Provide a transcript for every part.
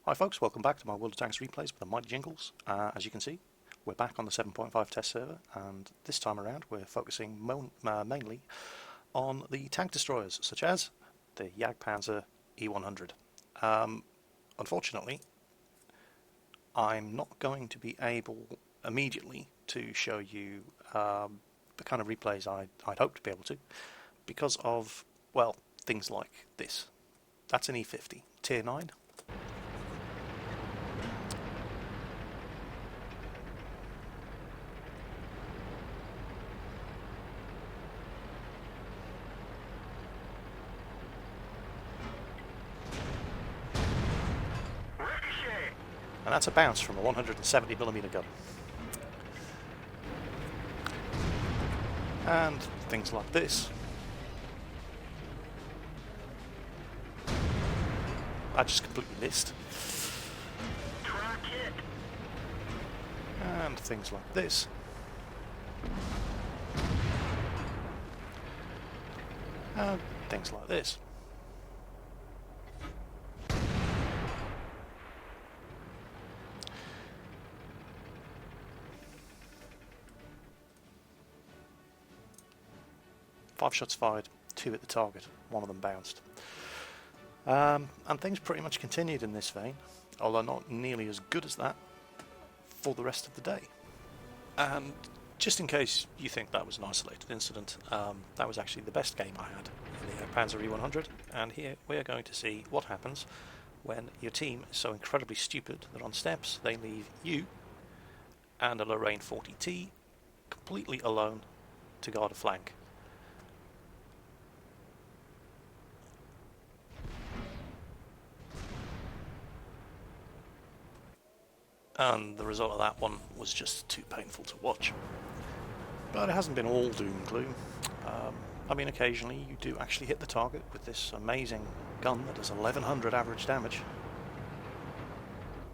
Hi folks, welcome back to my World of Tanks replays with the mighty jingles. As you can see, we're back on the 7.5 test server, and this time around we're focusing mainly on the tank destroyers, such as the Jagdpanzer E-100. Unfortunately, I'm not going to be able immediately to show you the kind of replays I'd hoped to be able to, because of, well, things like this. That's an E50, tier 9. And that's a bounce from a 170mm gun. And things like this. I just completely missed. And things like this. And things like this. Five shots fired, 2 at the target, 1 of them bounced. And things pretty much continued in this vein, although not nearly as good as that, for the rest of the day. And just in case you think that was an isolated incident, that was actually the best game I had in the Jagdpanzer E-100, and here we are going to see what happens when your team is so incredibly stupid that on steps they leave you and a Lorraine 40T completely alone to guard a flank. And the result of that one was just too painful to watch. But it hasn't been all doom and gloom. I mean, occasionally you do actually hit the target with this amazing gun that does 1100 average damage.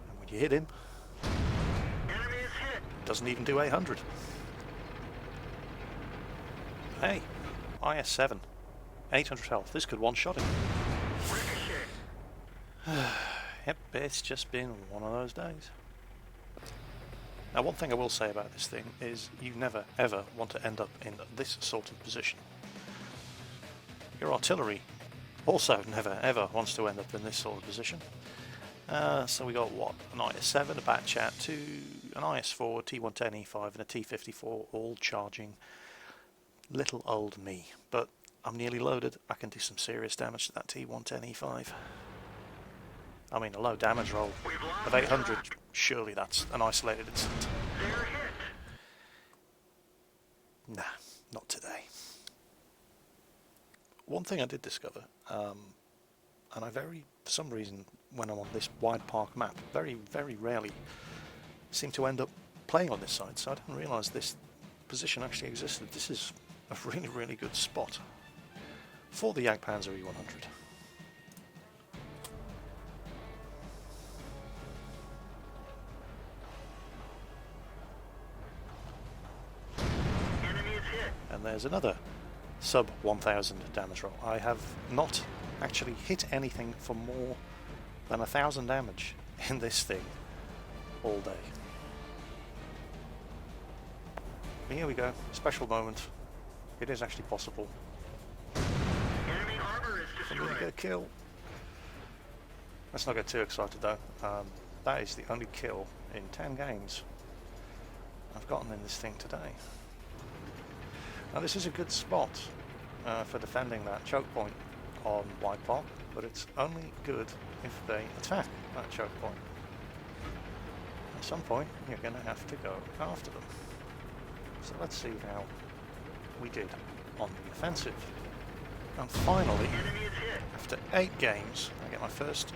And when you hit him, it doesn't even do 800. Hey, IS-7, 800 health. This could one-shot him. Yep, it's just been one of those days. Now, one thing I will say about this thing is you never ever want to end up in this sort of position. Your artillery also never ever wants to end up in this sort of position. So we got what? An IS-7, a Batchat 2, an IS-4, T-110E5 and a T-54 all charging little old me. But I'm nearly loaded. I can do some serious damage to that T-110E5. I mean, a low damage roll of 800, surely that's an isolated incident. Nah, not today. One thing I did discover, and I for some reason, when I'm on this wide park map, very, very rarely seem to end up playing on this side, so I didn't realise this position actually existed. This is a really, really good spot for the Jagdpanzer E-100. And there's another sub 1000 damage roll. I have not actually hit anything for more than 1000 damage in this thing all day. But here we go, special moment. It is actually possible for me to get a kill. Let's not get too excited though. That is the only kill in 10 games I've gotten in this thing today. Now this is a good spot for defending that choke point on Wide Park, but it's only good if they attack that choke point. At some point you're going to have to go after them. So let's see how we did on the offensive. And finally, after 8 games, I get my first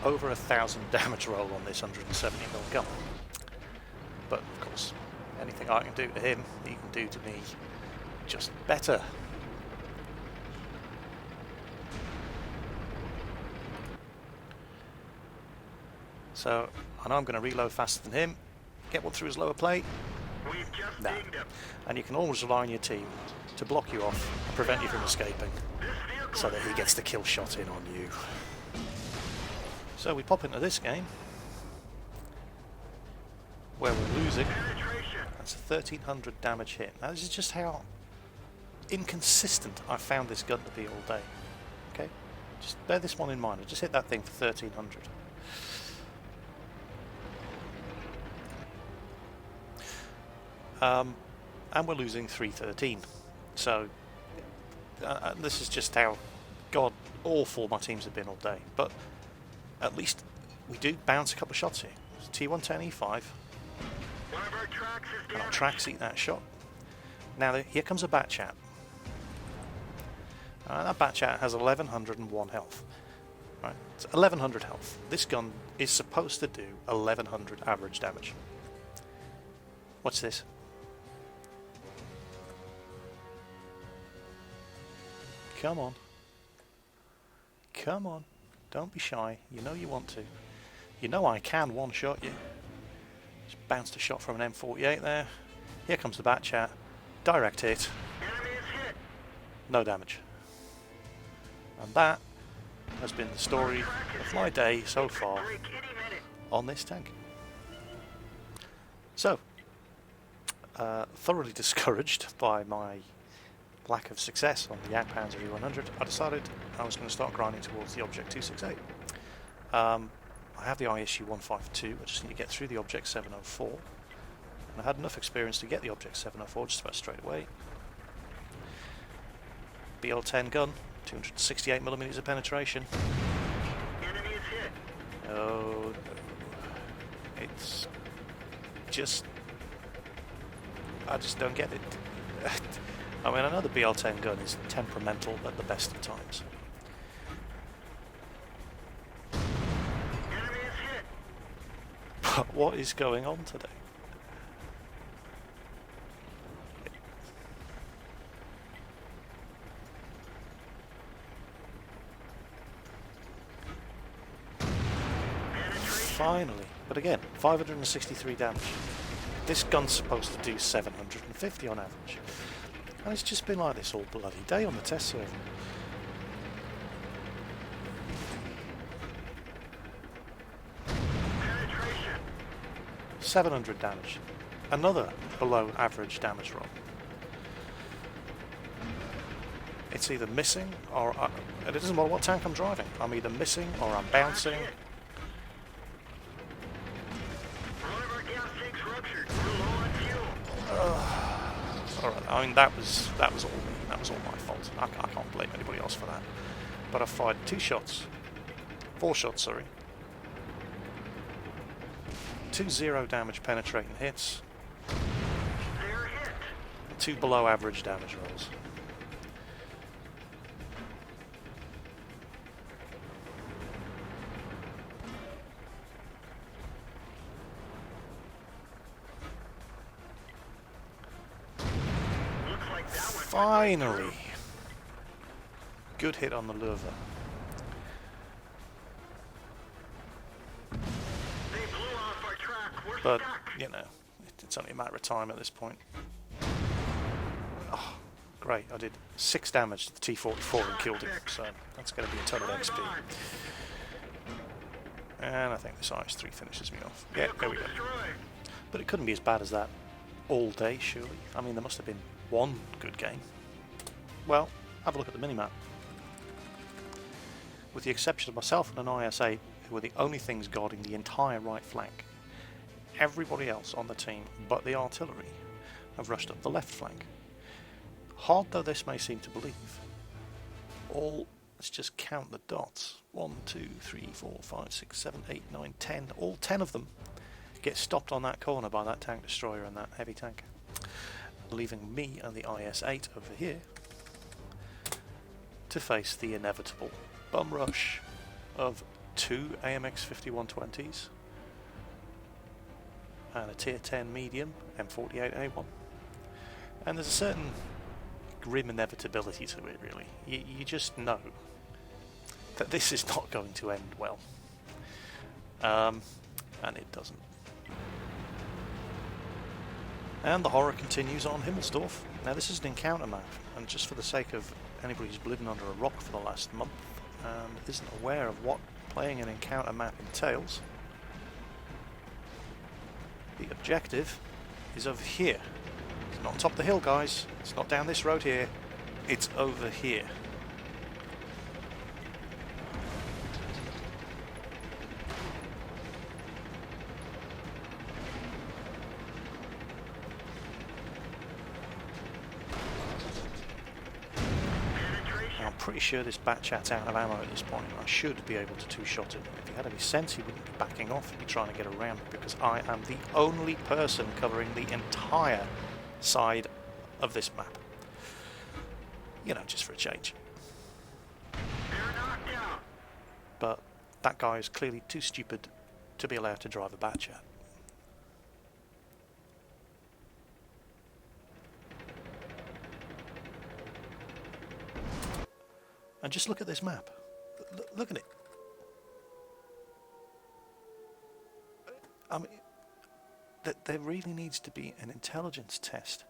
over 1000 damage roll on this 170mm gun. But of course, anything I can do to him, he can do to me just better. So, I know I'm going to reload faster than him, get one through his lower plate. Nah. And you can always rely on your team to block you off and prevent you from escaping, so that he gets the kill shot in on you. So we pop into this game where we're losing. That's a 1300 damage hit. Now this is just how inconsistent I found this gun to be all day. Okay, just bear this one in mind. I just hit that thing for 1300. And we're losing 313. So this is just how god awful my teams have been all day. But at least we do bounce a couple of shots here. T110 E5. And our tracks eat that shot. Now here comes a bat chat. That bat chat has 1101 health. Right, it's 1100 health. This gun is supposed to do 1100 average damage. What's this? Come on. Come on. Don't be shy. You know you want to. You know I can one-shot you. Just bounced a shot from an M48 there. Here comes the bat chat. Direct hit. No damage. And that has been the story of my day so far on this tank. So, thoroughly discouraged by my lack of success on the Jagdpanzer E-100, I decided I was going to start grinding towards the Object 268. I have the ISU-152, I just need to get through the Object 704. And I had enough experience to get the Object 704 just about straight away. BL-10 gun, 268mm of penetration. Oh, it's just... I just don't get it. I mean, I know the BL-10 gun is temperamental at the best of times. But what is going on today? Finally, but again, 563 damage. This gun's supposed to do 750 on average. And it's just been like this all bloody day on the test server. Penetration. 700 damage. Another below average damage roll. It's either missing or... it doesn't matter what tank I'm driving. I'm either missing or I'm bouncing. Alright, I mean that was all me. That was all my fault. I can't blame anybody else for that. But I fired 4 shots, sorry. 2 0 damage penetrating hits. 2 below average damage rolls. Finally! Good hit on the lever. But, you know, it's only a matter of time at this point. Oh, great, I did 6 damage to the T-44 and killed him, so that's going to be a ton of XP. And I think this IS-3 finishes me off. Yeah, there we go. But it couldn't be as bad as that all day, surely. I mean, there must have been one good game. Well, have a look at the minimap. With the exception of myself and an IS-8, who were the only things guarding the entire right flank, everybody else on the team, but the artillery, have rushed up the left flank. Hard though this may seem to believe, let's just count the dots. 1, 2, 3, 4, 5, 6, 7, 8, 9, 10. All 10 of them get stopped on that corner by that tank destroyer and that heavy tank, leaving me and the IS-8 over here to face the inevitable bum rush of 2 AMX 5120s and a tier 10 medium M48A1. And there's a certain grim inevitability to it, really. You just know that this is not going to end well. And it doesn't. And the horror continues on Himmelsdorf. Now this is an encounter map, and just for the sake of anybody who's living under a rock for the last month and isn't aware of what playing an encounter map in Tails. The objective is over here. It's not on top of the hill, guys. It's not down this road here. It's over here. I'm pretty sure this Batchat's out of ammo at this point. I should be able to two-shot him. If he had any sense, he wouldn't be backing off. He'd be trying to get around, because I am the only person covering the entire side of this map. You know, just for a change. But that guy is clearly too stupid to be allowed to drive a Batchat. And just look at this map. Look at it. I mean, there really needs to be an intelligence test.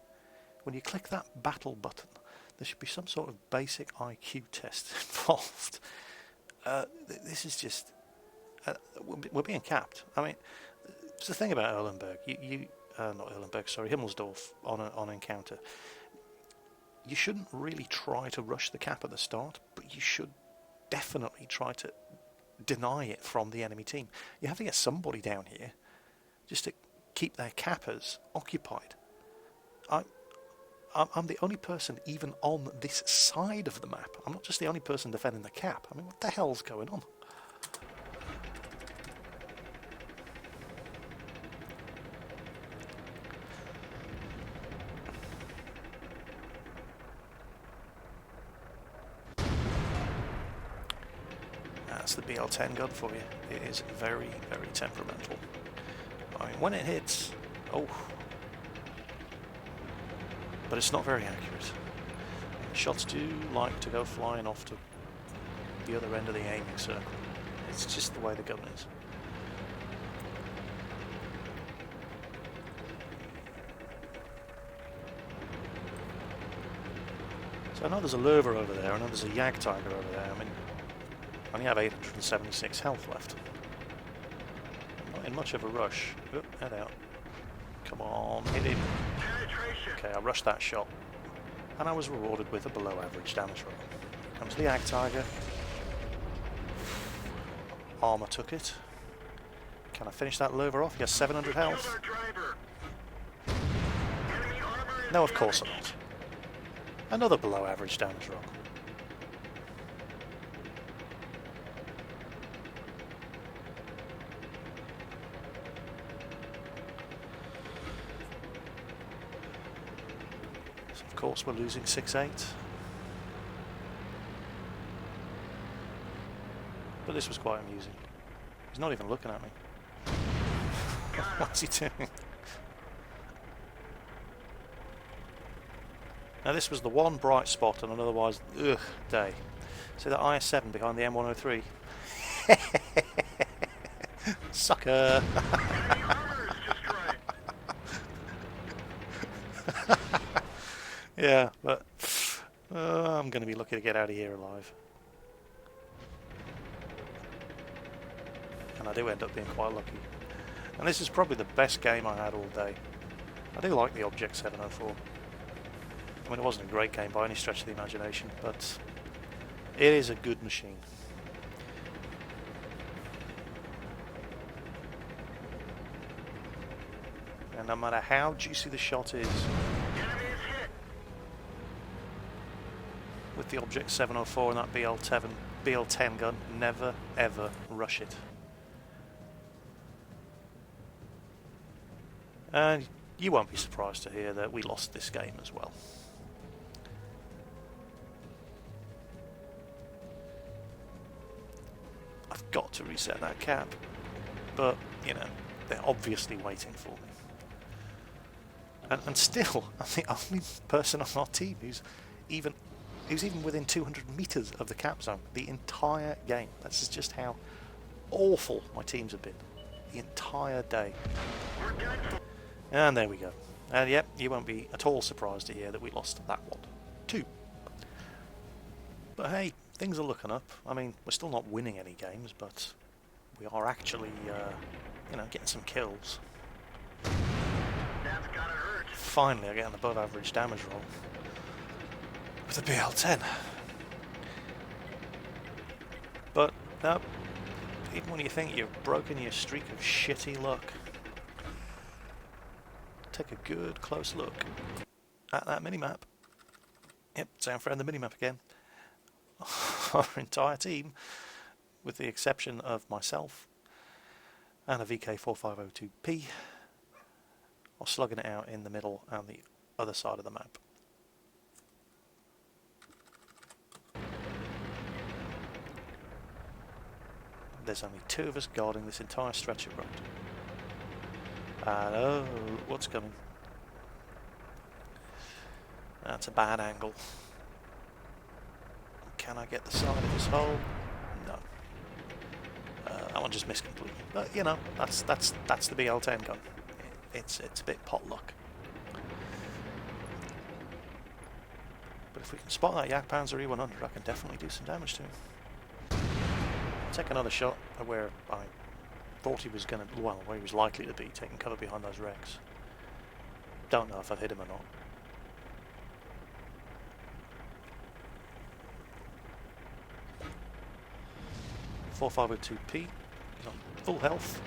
When you click that battle button, there should be some sort of basic IQ test involved. This is just... we're being capped. I mean, it's the thing about Erlenberg. Not Erlenberg, sorry, Himmelsdorf on Encounter. You shouldn't really try to rush the cap at the start, but you should definitely try to deny it from the enemy team. You have to get somebody down here just to keep their cappers occupied. I'm the only person even on this side of the map. I'm not just the only person defending the cap. I mean, what the hell's going on? That's the BL-10 gun for you. It is very, very temperamental. I mean, when it hits, oh. But it's not very accurate. Shots do like to go flying off to the other end of the aiming circle. It's just the way the gun is. So I know there's a Löwe over there, I know there's a Jagdpanzer over there. I mean, I only have 876 health left. I'm not in much of a rush. Oh, head out. Come on, hit him. Okay, I rushed that shot. And I was rewarded with a below average damage roll. Here comes the Jagdpanzer. Armour took it. Can I finish that Löwe off? He has 700 health. No, of course not. Another below average damage roll. So of course we're losing 6-8. But this was quite amusing. He's not even looking at me. What's he doing? Now this was the one bright spot on an otherwise ugh day. See that IS-7 behind the M103? Sucker! Yeah, but I'm going to be lucky to get out of here alive. And I do end up being quite lucky. And this is probably the best game I had all day. I do like the Object 704. I mean, it wasn't a great game by any stretch of the imagination, but it is a good machine. And no matter how juicy the shot is, with the Object 704 and that BL-10 gun, never ever rush it. And you won't be surprised to hear that we lost this game as well. I've got to reset that cap, but you know, they're obviously waiting for me. And still, I'm the only person on our team who's even within 200 meters of the cap zone the entire game. That's just how awful my teams have been the entire day. And there we go. And yep, you won't be at all surprised to hear that we lost that one too. But hey, things are looking up. I mean, we're still not winning any games, but we are actually, you know, getting some kills. That's gotta hurt. Finally, I get an above average damage roll with the BL-10. But, no, even when you think you've broken your streak of shitty luck, take a good close look at that minimap. Yep, sound friend the minimap again. Our entire team, with the exception of myself and a VK4502P, are slugging it out in the middle and the other side of the map. There's only 2 of us guarding this entire stretch of road. And oh, what's coming? That's a bad angle. Can I get the side of this hole? No. That one just missed completely. But you know, that's the BL-10 gun. It's a bit pot luck. But if we can spot that Jagdpanzer E-100, I can definitely do some damage to him. Take another shot at where I thought he was going to, well, where he was likely to be, taking cover behind those wrecks. Don't know if I've hit him or not. .4502P, he's on full health.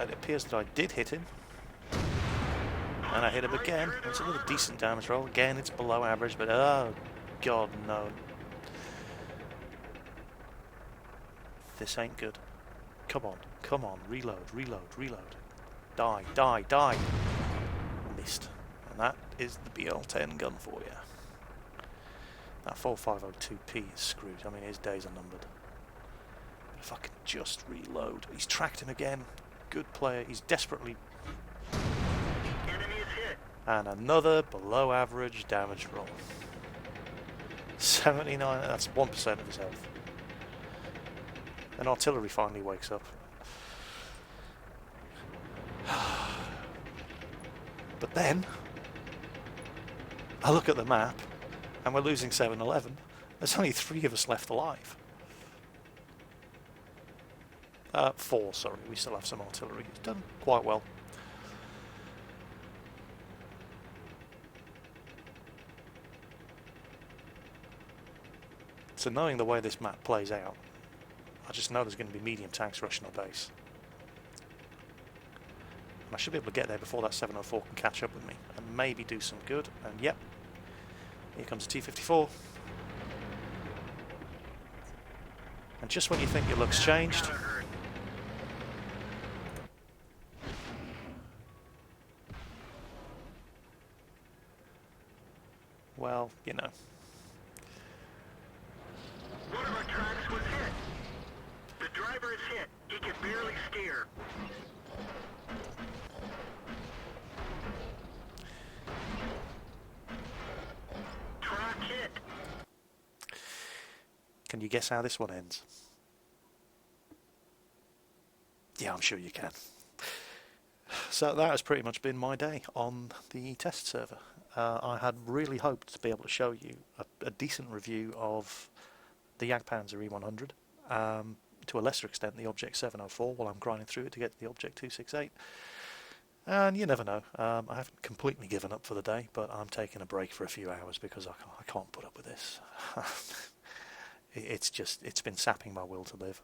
It appears that I did hit him. And I hit him again. It's another decent damage roll. Again, it's below average, but oh god, no. This ain't good. Come on, come on, reload, reload, reload. Die, die, die. Missed. And that is the BL-10 gun for you. That 4502P is screwed. I mean, his days are numbered. But if I can just reload. He's tracked him again. Good player. He's desperately... Enemy is hit. And another below average damage roll. 79, that's 1% of his health. Then artillery finally wakes up. But then, I look at the map, and we're losing 7-11. There's only 3 of us left alive. 4, sorry. We still have some artillery. It's done quite well. So knowing the way this map plays out, I just know there's going to be medium tanks rushing our base. And I should be able to get there before that 704 can catch up with me and maybe do some good. And yep, here comes a T-54. And just when you think your luck's changed, well, you know. One of our tracks was hit. The driver is hit. He can barely steer. Track hit. Can you guess how this one ends? Yeah, I'm sure you can. So that has pretty much been my day on the test server. I had really hoped to be able to show you a decent review of the Jagdpanzer E-100, to a lesser extent the Object 704 while I'm grinding through it to get to the Object 268. And you never know, I haven't completely given up for the day, but I'm taking a break for a few hours because I can't put up with this. It's been sapping my will to live.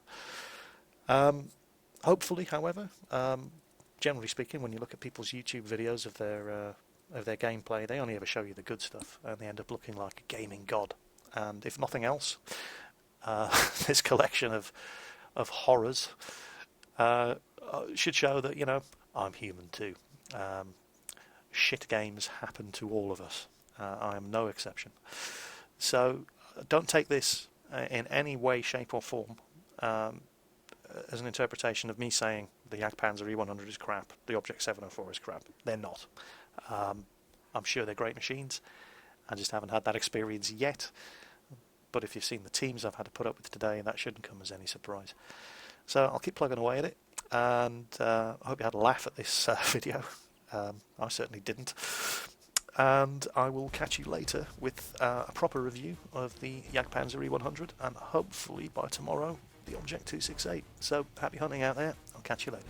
Hopefully, however, generally speaking, when you look at people's YouTube videos of their gameplay, they only ever show you the good stuff, and they end up looking like a gaming god. And if nothing else, this collection of horrors should show that, you know, I'm human too. Shit games happen to all of us. I am no exception. So don't take this in any way, shape or form as an interpretation of me saying the Jagdpanzer E-100 is crap, the Object 704 is crap. They're not. I'm sure they're great machines. I just haven't had that experience yet. But if you've seen the teams I've had to put up with today, that shouldn't come as any surprise. So I'll keep plugging away at it, and I hope you had a laugh at this video. I certainly didn't. and I will catch you later with a proper review of the Jagdpanzer E-100, and hopefully by tomorrow the Object 268. So happy hunting out there. I'll catch you later.